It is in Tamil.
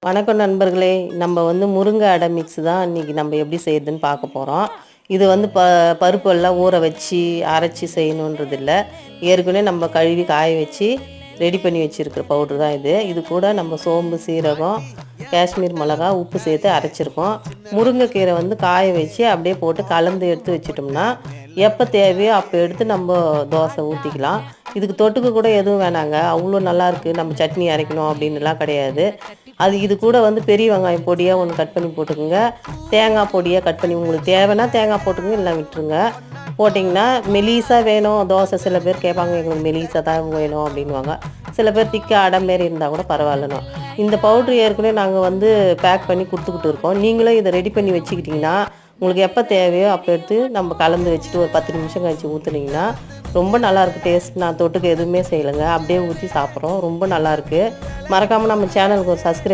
வணக்கம் நண்பர்களே. நம்ம முருங்கை அடை மிக்ஸ் தான் இன்றைக்கி நம்ம எப்படி செய்யுதுன்னு பார்க்க போகிறோம். இது பருப்பெல்லாம் ஊற வச்சு அரைச்சி செய்யணுன்றது இல்லை. ஏற்கனவே நம்ம கழுவி காய வச்சு ரெடி பண்ணி வச்சுருக்கிற பவுட்ரு தான் இது. இது கூட நம்ம சோம்பு, சீரகம், காஷ்மீர் மிளகா, உப்பு சேர்த்து அரைச்சிருக்கோம். முருங்கைக்கீரை காய வச்சு அப்படியே போட்டு கலந்து எடுத்து வச்சிட்டோம்னா எப்போ தேவையோ அப்போ எடுத்து நம்ம தோசை ஊற்றிக்கலாம். இதுக்கு தொட்டுக்க கூட எதுவும் வேணாங்க, அவ்வளோ நல்லாயிருக்கு. நம்ம சட்னி அரைக்கணும் அப்படின்னுலாம் கிடையாது. இது கூட பெரிய வெங்காயம் பொடியாக ஒன்று கட் பண்ணி போட்டுக்கோங்க. தேங்காய் பொடியாக கட் பண்ணி உங்களுக்கு தேவைன்னா தேங்காய் போட்டுக்கோங்க, இல்லை விட்டுருங்க. போட்டிங்கன்னா மெலிசாக வேணும் தோசை, சில பேர் கேட்பாங்க எங்களுக்கு மெலிசாக தான் வேணும் அப்படின்வாங்க. சில பேர் திக்க அடை மாரி இருந்தால் கூட பரவாயில்லண்ணா. இந்த பவுட்ரு ஏற்கனவே நாங்கள் பேக் பண்ணி கொடுத்துக்கிட்டு இருக்கோம். நீங்களும் இதை ரெடி பண்ணி வச்சுக்கிட்டிங்கன்னா உங்களுக்கு எப்போ தேவையோ அப்போ எடுத்து நம்ம கலந்து வச்சுட்டு ஒரு 10 நிமிஷம் கழிச்சு ஊற்றுனீங்கன்னா ரொம்ப நல்லாயிருக்கு டேஸ்ட். நான் தொட்டுக்கு எதுவுமே செய்யலைங்க, அப்படியே ஊற்றி சாப்பிட்றோம். ரொம்ப நல்லாயிருக்கு. மறக்காமல் நம்ம சேனலுக்கு ஒரு சப்ஸ்கிரைப்